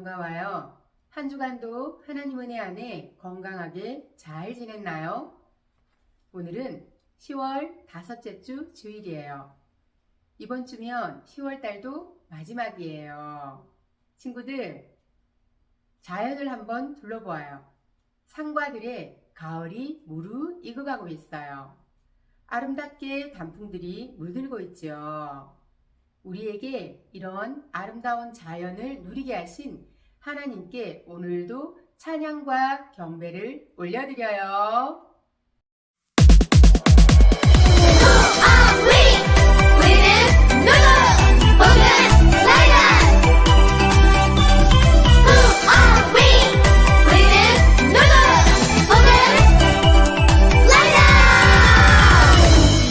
반가워요. 한 주간도 하나님 은혜 안에 건강하게 잘 지냈나요? 오늘은 10월 다섯째 주 주일이에요. 이번 주면 10월 달도 마지막이에요. 친구들, 자연을 한번 둘러보아요. 산과 들에 가을이 무르익어가고 있어요. 아름답게 단풍들이 물들고 있지요. 우리에게 이런 아름다운 자연을 누리게 하신 하나님께 오늘도 찬양과 경배를 올려드려요.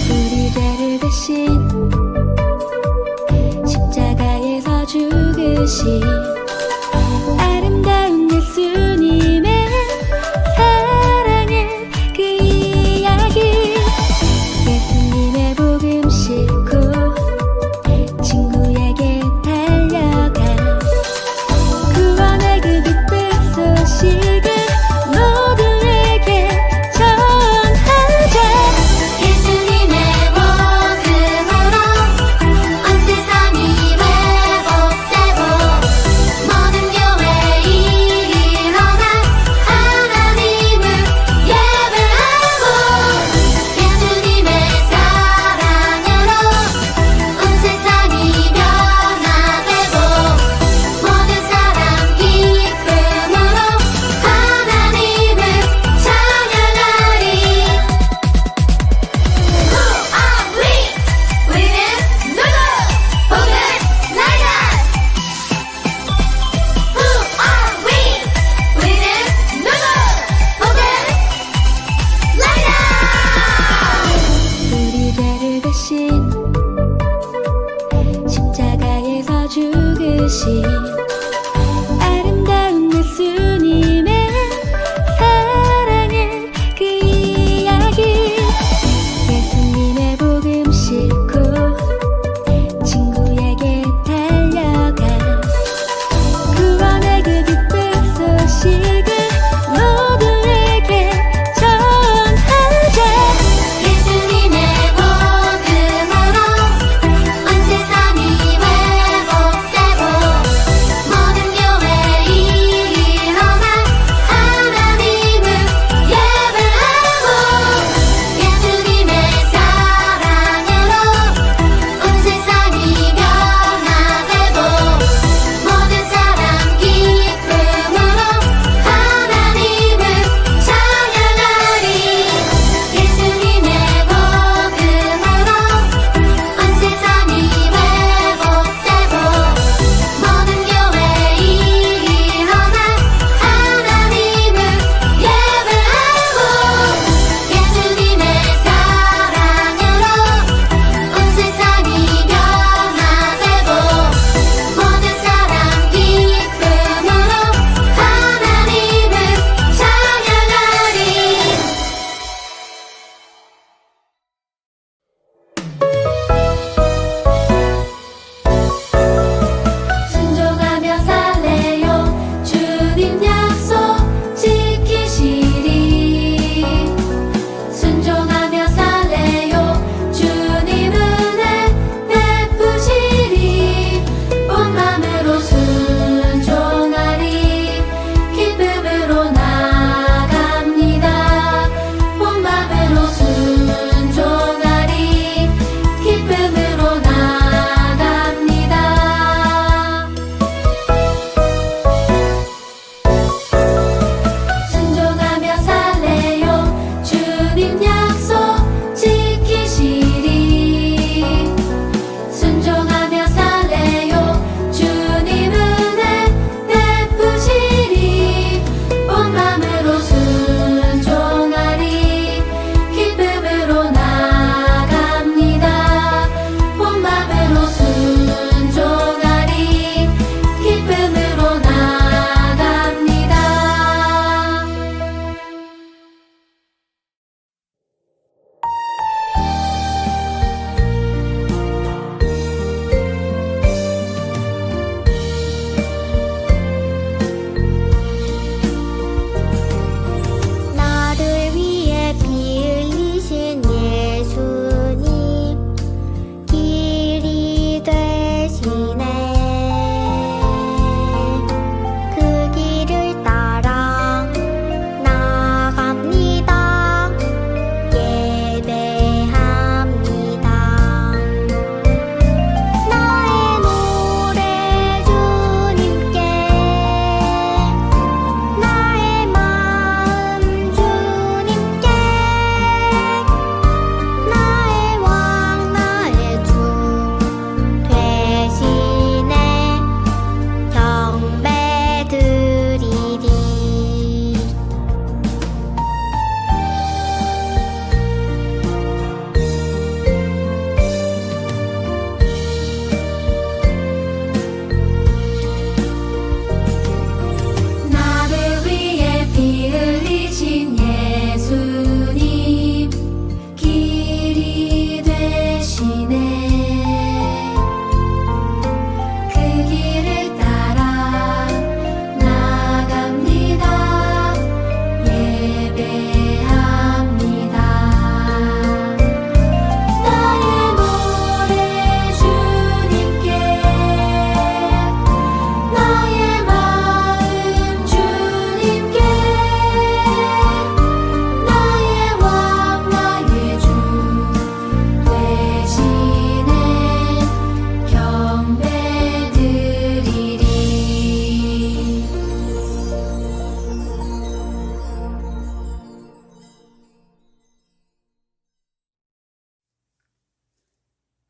우리 죄를 대신 십자가에서 죽으신 아름다운 예수님의 사랑에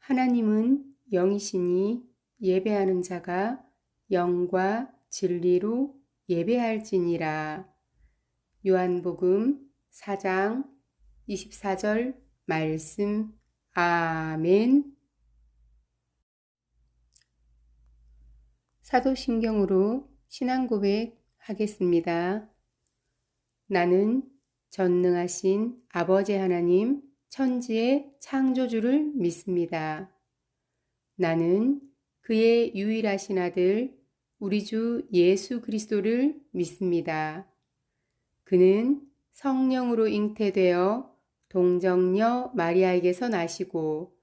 하나님은 영이시니 예배하는 자가 영과 진리로 예배할지니라. 요한복음 4장 24절 말씀. 아멘. 사도신경으로 신앙 고백 하겠습니다. 나는 전능하신 아버지 하나님 천지의 창조주를 믿습니다. 나는 그의 유일하신 아들 우리 주 예수 그리스도를 믿습니다. 그는 성령으로 잉태되어 동정녀 마리아에게서 나시고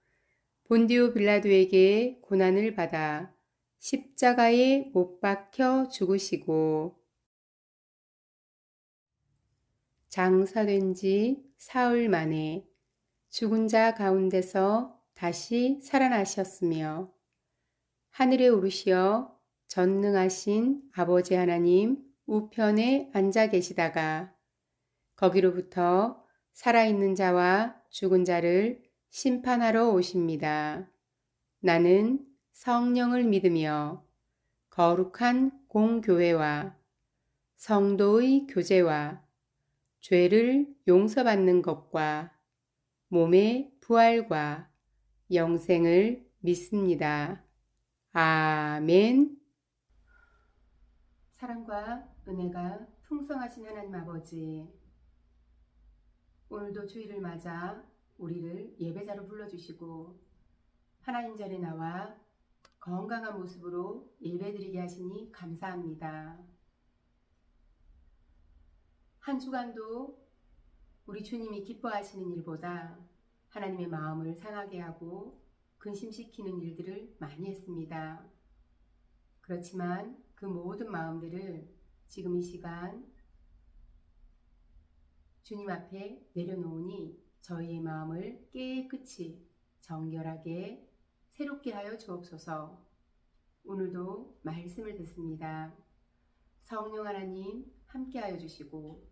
본디오 빌라도에게 고난을 받아 십자가에 못 박혀 죽으시고 장사된 지 사흘 만에 죽은 자 가운데서 다시 살아나셨으며 하늘에 오르시어 전능하신 아버지 하나님 우편에 앉아 계시다가 거기로부터 살아있는 자와 죽은 자를 심판하러 오십니다. 나는 성령을 믿으며 거룩한 공교회와 성도의 교제와 죄를 용서받는 것과 몸의 부활과 영생을 믿습니다. 아멘. 사랑과 은혜가 풍성하신 하나님 아버지, 오늘도 주일을 맞아 우리를 예배자로 불러주시고 하나님 전에 나와 건강한 모습으로 예배드리게 하시니 감사합니다. 한 주간도 우리 주님이 기뻐하시는 일보다 하나님의 마음을 상하게 하고 근심시키는 일들을 많이 했습니다. 그렇지만 그 모든 마음들을 지금 이 시간 주님 앞에 내려놓으니 저희의 마음을 깨끗이 정결하게 새롭게 하여 주옵소서. 오늘도 말씀을 듣습니다. 성령 하나님 함께 하여 주시고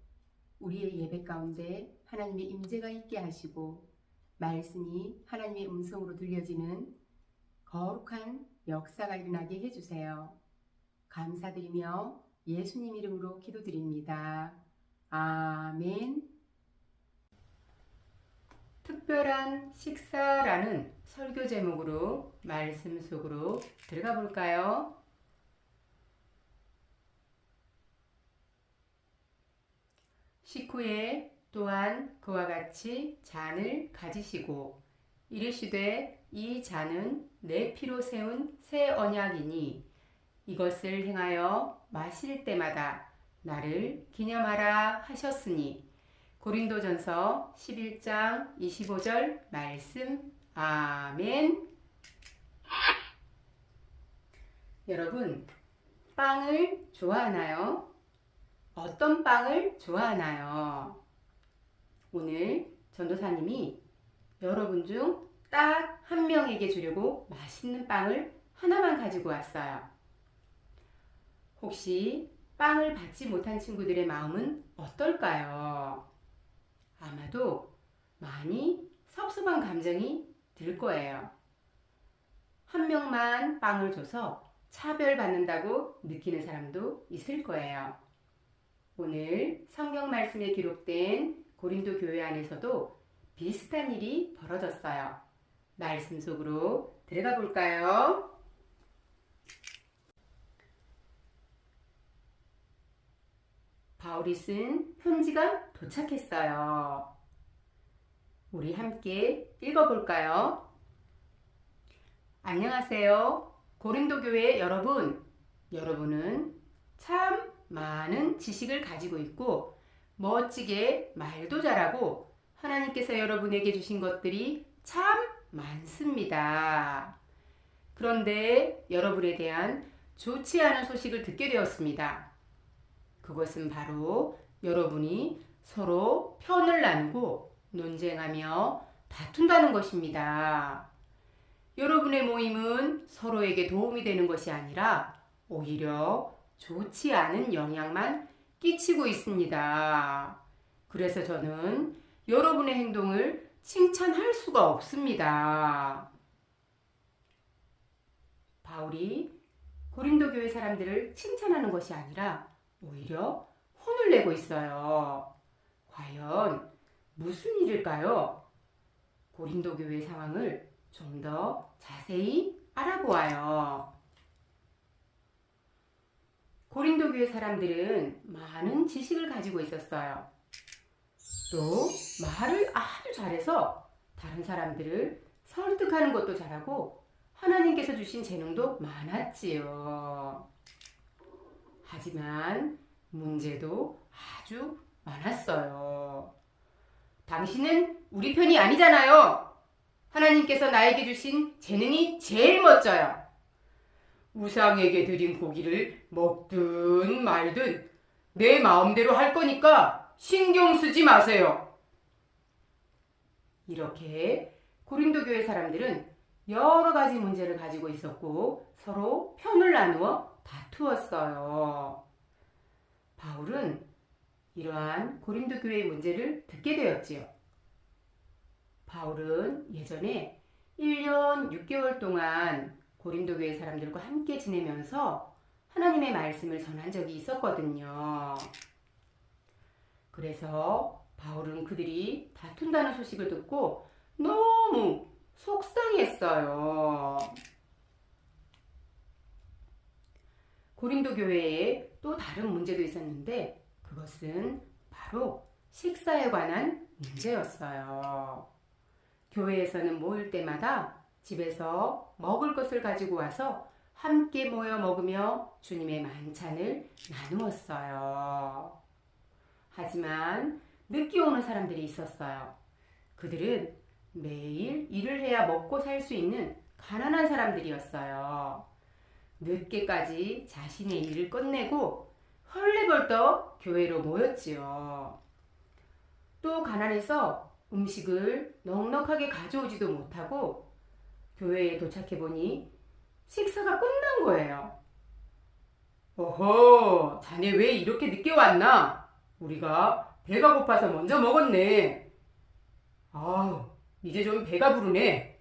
우리의 예배 가운데 하나님의 임재가 있게 하시고 말씀이 하나님의 음성으로 들려지는 거룩한 역사가 일어나게 해주세요. 감사드리며 예수님 이름으로 기도드립니다. 아멘. 특별한 식사라는 설교 제목으로 말씀 속으로 들어가 볼까요? 식후에 또한 그와 같이 잔을 가지시고 이르시되 이 잔은 내 피로 세운 새 언약이니 이것을 행하여 마실 때마다 나를 기념하라 하셨으니 고린도전서 11장 25절 말씀. 아멘. 여러분, 빵을 좋아하나요? 어떤 빵을 좋아하나요? 오늘 전도사님이 여러분 중 딱 한 명에게 주려고 맛있는 빵을 하나만 가지고 왔어요. 혹시 빵을 받지 못한 친구들의 마음은 어떨까요? 아마도 많이 섭섭한 감정이 들 거예요. 한 명만 빵을 줘서 차별받는다고 느끼는 사람도 있을 거예요. 오늘 성경 말씀에 기록된 고린도 교회 안에서도 비슷한 일이 벌어졌어요. 말씀 속으로 들어가 볼까요? 바울이 쓴 편지가 도착했어요. 우리 함께 읽어볼까요? 안녕하세요. 고린도 교회 여러분. 여러분은 참 많은 지식을 가지고 있고 멋지게 말도 잘하고 하나님께서 여러분에게 주신 것들이 참 많습니다. 그런데 여러분에 대한 좋지 않은 소식을 듣게 되었습니다. 그것은 바로 여러분이 서로 편을 나누고 논쟁하며 다툰다는 것입니다. 여러분의 모임은 서로에게 도움이 되는 것이 아니라 오히려 좋지 않은 영향만 끼치고 있습니다. 그래서 저는 여러분의 행동을 칭찬할 수가 없습니다. 바울이 고린도 교회 사람들을 칭찬하는 것이 아니라 오히려 혼을 내고 있어요. 과연 무슨 일일까요? 고린도 교회 상황을 좀 더 자세히 알아보아요. 고린도 교회 사람들은 많은 지식을 가지고 있었어요. 또 말을 아주 잘해서 다른 사람들을 설득하는 것도 잘하고 하나님께서 주신 재능도 많았지요. 하지만 문제도 아주 많았어요. 당신은 우리 편이 아니잖아요. 하나님께서 나에게 주신 재능이 제일 멋져요. 우상에게 드린 고기를 먹든 말든 내 마음대로 할 거니까 신경 쓰지 마세요. 이렇게 고린도 교회 사람들은 여러 가지 문제를 가지고 있었고 서로 편을 나누어 다투었어요. 바울은 이러한 고린도 교회의 문제를 듣게 되었지요. 바울은 예전에 1년 6개월 동안 고린도 교회 사람들과 함께 지내면서 하나님의 말씀을 전한 적이 있었거든요. 그래서 바울은 그들이 다툰다는 소식을 듣고 너무 속상했어요. 고린도 교회에 또 다른 문제도 있었는데 그것은 바로 식사에 관한 문제였어요. 교회에서는 모일 때마다 집에서 먹을 것을 가지고 와서 함께 모여 먹으며 주님의 만찬을 나누었어요. 하지만 늦게 오는 사람들이 있었어요. 그들은 매일 일을 해야 먹고 살 수 있는 가난한 사람들이었어요. 늦게까지 자신의 일을 끝내고 헐레벌떡 교회로 모였지요. 또 가난해서 음식을 넉넉하게 가져오지도 못하고 교회에 도착해보니 식사가 끝난 거예요. 어허, 자네 왜 이렇게 늦게 왔나? 우리가 배가 고파서 먼저 먹었네. 아우, 이제 좀 배가 부르네.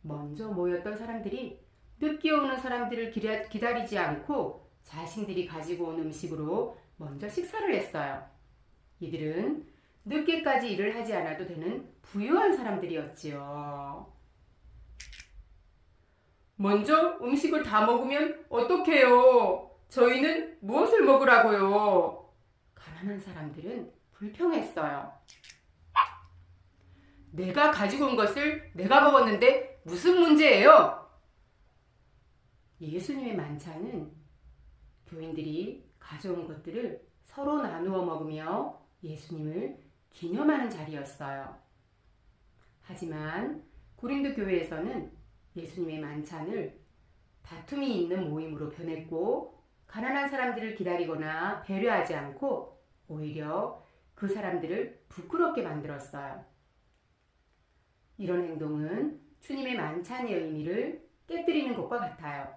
먼저 모였던 사람들이 늦게 오는 사람들을 기다리지 않고 자신들이 가지고 온 음식으로 먼저 식사를 했어요. 이들은 늦게까지 일을 하지 않아도 되는 부유한 사람들이었지요. 먼저 음식을 다 먹으면 어떡해요? 저희는 무엇을 먹으라고요? 가난한 사람들은 불평했어요. 내가 가지고 온 것을 내가 먹었는데 무슨 문제예요? 예수님의 만찬은 교인들이 가져온 것들을 서로 나누어 먹으며 예수님을 기념하는 자리였어요. 하지만 고린도 교회에서는 예수님의 만찬을 다툼이 있는 모임으로 변했고 가난한 사람들을 기다리거나 배려하지 않고 오히려 그 사람들을 부끄럽게 만들었어요. 이런 행동은 주님의 만찬의 의미를 깨뜨리는 것과 같아요.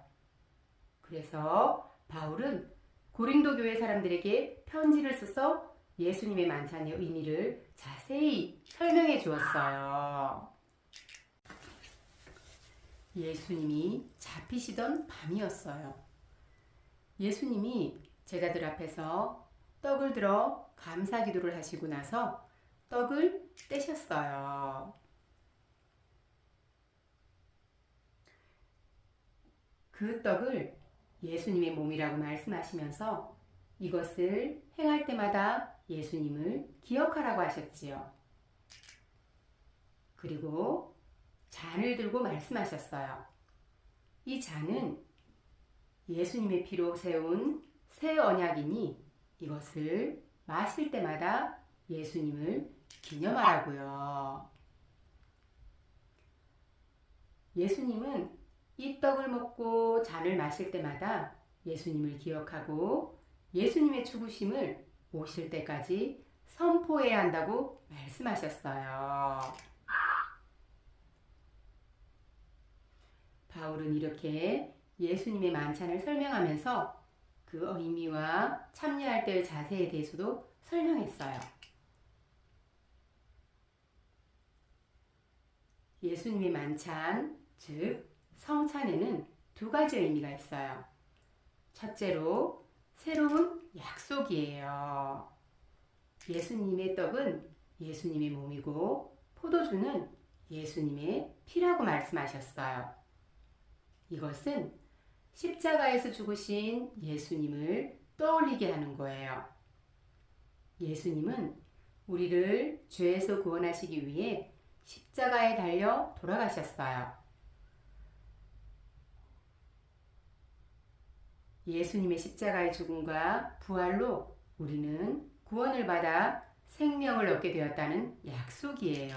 그래서 바울은 고린도 교회 사람들에게 편지를 써서 예수님의 만찬의 의미를 자세히 설명해 주었어요. 예수님이 잡히시던 밤이었어요. 예수님이 제자들 앞에서 떡을 들어 감사 기도를 하시고 나서 떡을 떼셨어요. 그 떡을 예수님의 몸이라고 말씀하시면서 이것을 행할 때마다 예수님을 기억하라고 하셨지요. 그리고 잔을 들고 말씀하셨어요. 이 잔은 예수님의 피로 세운 새 언약이니 이것을 마실 때마다 예수님을 기념하라고요. 예수님은 이 떡을 먹고 잔을 마실 때마다 예수님을 기억하고 예수님의 죽으심을 오실 때까지 선포해야 한다고 말씀하셨어요. 바울은 이렇게 예수님의 만찬을 설명하면서 그 의미와 참여할 때의 자세에 대해서도 설명했어요. 예수님의 만찬, 즉 성찬에는 두 가지 의미가 있어요. 첫째로 새로운 약속이에요. 예수님의 떡은 예수님의 몸이고 포도주는 예수님의 피라고 말씀하셨어요. 이것은 십자가에서 죽으신 예수님을 떠올리게 하는 거예요. 예수님은 우리를 죄에서 구원하시기 위해 십자가에 달려 돌아가셨어요. 예수님의 십자가의 죽음과 부활로 우리는 구원을 받아 생명을 얻게 되었다는 약속이에요.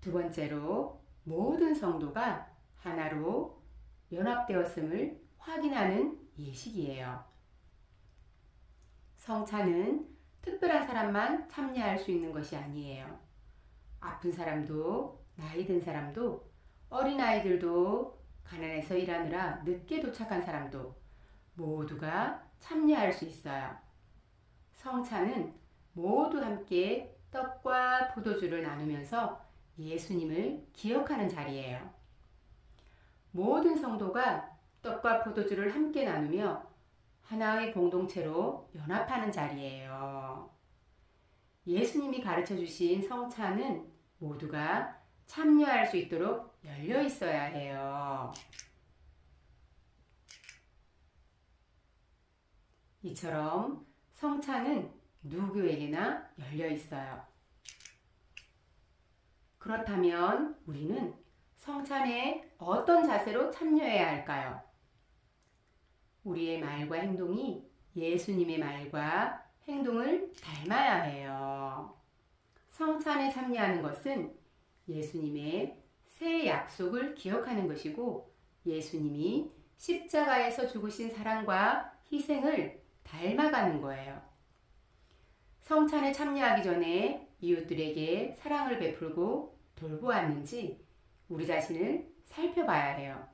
두 번째로 모든 성도가 하나로 연합되었음을 확인하는 예식이에요. 성찬은 특별한 사람만 참여할 수 있는 것이 아니에요. 아픈 사람도, 나이 든 사람도, 어린아이들도, 가난해서 일하느라 늦게 도착한 사람도 모두가 참여할 수 있어요. 성찬은 모두 함께 떡과 포도주를 나누면서 예수님을 기억하는 자리예요. 모든 성도가 떡과 포도주를 함께 나누며 하나의 공동체로 연합하는 자리예요. 예수님이 가르쳐 주신 성찬은 모두가 참여할 수 있도록 열려 있어야 해요. 이처럼 성찬은 누구에게나 열려 있어요. 그렇다면 우리는 성찬에 어떤 자세로 참여해야 할까요? 우리의 말과 행동이 예수님의 말과 행동을 닮아야 해요. 성찬에 참여하는 것은 예수님의 새 약속을 기억하는 것이고 예수님이 십자가에서 죽으신 사랑과 희생을 닮아가는 거예요. 성찬에 참여하기 전에 이웃들에게 사랑을 베풀고 돌보았는지 우리 자신을 살펴봐야 해요.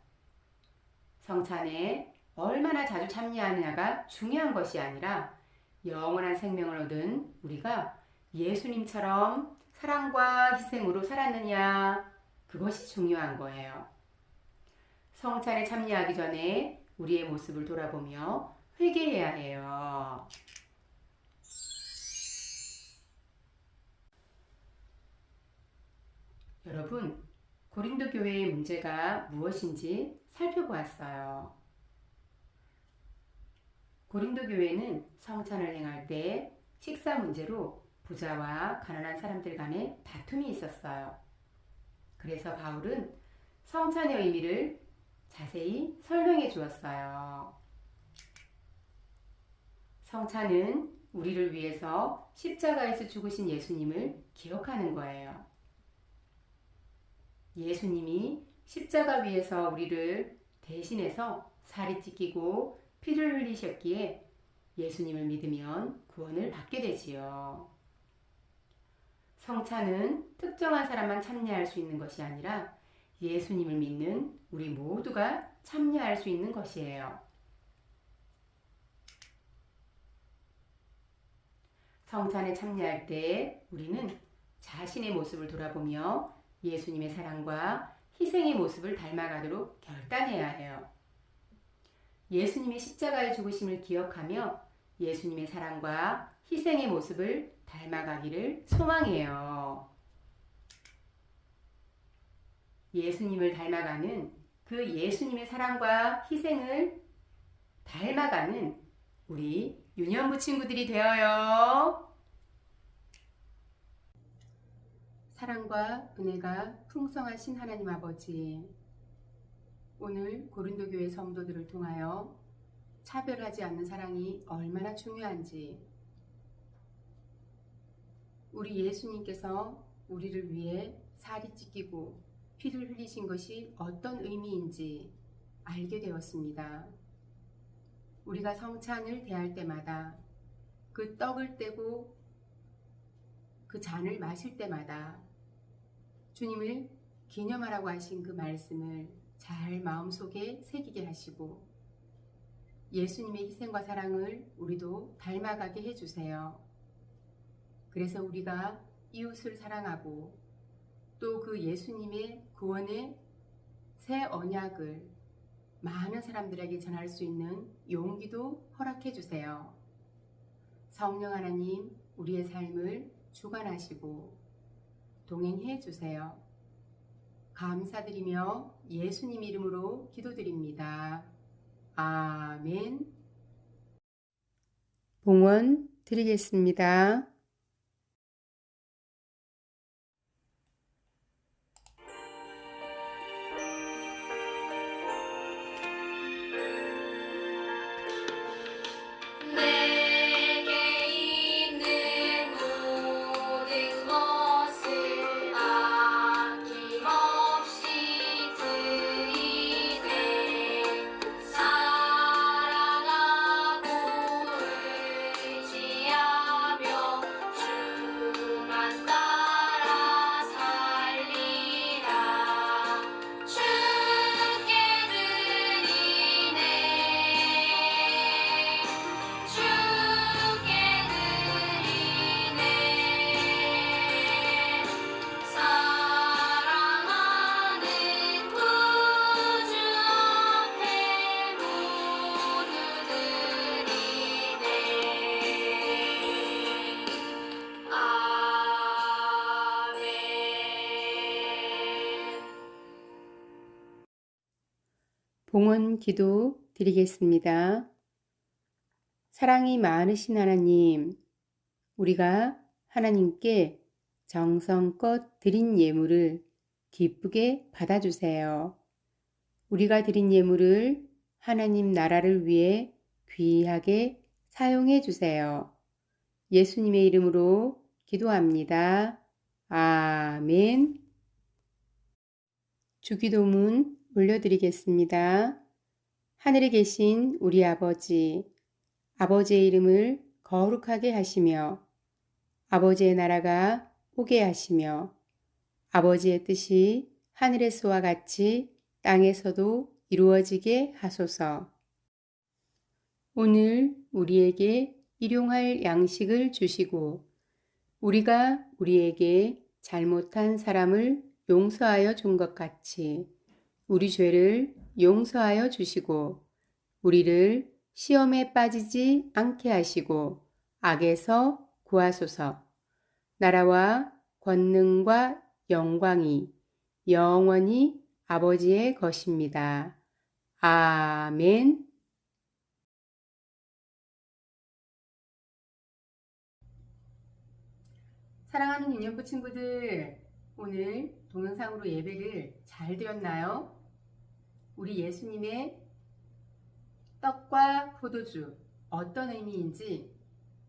성찬에 얼마나 자주 참여하느냐가 중요한 것이 아니라 영원한 생명을 얻은 우리가 예수님처럼 사랑과 희생으로 살았느냐, 그것이 중요한 거예요. 성찬에 참여하기 전에 우리의 모습을 돌아보며 회개해야 해요. 여러분, 고린도 교회의 문제가 무엇인지 살펴보았어요. 고린도 교회는 성찬을 행할 때 식사 문제로 부자와 가난한 사람들 간에 다툼이 있었어요. 그래서 바울은 성찬의 의미를 자세히 설명해 주었어요. 성찬은 우리를 위해서 십자가에서 죽으신 예수님을 기억하는 거예요. 예수님이 십자가 위에서 우리를 대신해서 살이 찢기고 피를 흘리셨기에 예수님을 믿으면 구원을 받게 되지요. 성찬은 특정한 사람만 참여할 수 있는 것이 아니라 예수님을 믿는 우리 모두가 참여할 수 있는 것이에요. 성찬에 참여할 때 우리는 자신의 모습을 돌아보며 예수님의 사랑과 희생의 모습을 닮아가도록 결단해야 해요. 예수님의 십자가의 죽으심을 기억하며 예수님의 사랑과 희생의 모습을 닮아가기를 소망해요. 예수님을 닮아가는 그 예수님의 사랑과 희생을 닮아가는 우리 유년부 친구들이 되어요. 사랑과 은혜가 풍성하신 하나님 아버지, 오늘 고린도 교회 성도들을 통하여 차별하지 않는 사랑이 얼마나 중요한지, 우리 예수님께서 우리를 위해 살이 찢기고 피를 흘리신 것이 어떤 의미인지 알게 되었습니다. 우리가 성찬을 대할 때마다 그 떡을 떼고 그 잔을 마실 때마다 주님을 기념하라고 하신 그 말씀을 잘 마음속에 새기게 하시고 예수님의 희생과 사랑을 우리도 닮아가게 해주세요. 그래서 우리가 이웃을 사랑하고 또 그 예수님의 구원의 새 언약을 많은 사람들에게 전할 수 있는 용기도 허락해 주세요. 성령 하나님, 우리의 삶을 주관하시고 동행해 주세요. 감사드리며 예수님 이름으로 기도드립니다. 아멘. 봉헌 드리겠습니다. 내게 있는 모든 것을 아낌없이 드리되 사랑하고 의지하며 주만 따라 살리라. 주께 드리네. 주께 드리네. 사랑하는 구주 앞에 모두 드리네. 아멘. 봉헌 기도 드리겠습니다. 사랑이 많으신 하나님, 우리가 하나님께 정성껏 드린 예물을 기쁘게 받아주세요. 우리가 드린 예물을 하나님 나라를 위해 귀하게 사용해 주세요. 예수님의 이름으로 기도합니다. 아멘. 주기도문 올려드리겠습니다. 하늘에 계신 우리 아버지, 아버지의 이름을 거룩하게 하시며 아버지의 나라가 오게 하시며 아버지의 뜻이 하늘에서와 같이 땅에서도 이루어지게 하소서. 오늘 우리에게 일용할 양식을 주시고 우리가 우리에게 잘못한 사람을 용서하여 준 것 같이 우리 죄를 용서하여 주시고 우리를 시험에 빠지지 않게 하시고 악에서 구하소서. 나라와 권능과 영광이 영원히 아버지의 것입니다. 아멘. 사랑하는 유년부 친구들, 오늘 동영상으로 예배를 잘 드렸나요? 우리 예수님의 떡과 포도주 어떤 의미인지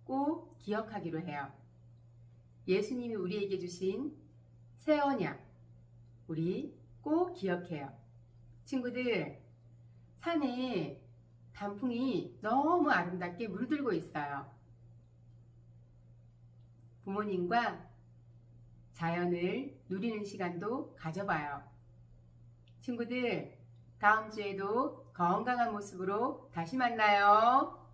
꼭 기억하기로 해요. 예수님이 우리에게 주신 새 언약, 우리 꼭 기억해요. 친구들, 산에 단풍이 너무 아름답게 물들고 있어요. 부모님과 자연을 누리는 시간도 가져봐요. 친구들, 다음 주에도 건강한 모습으로 다시 만나요.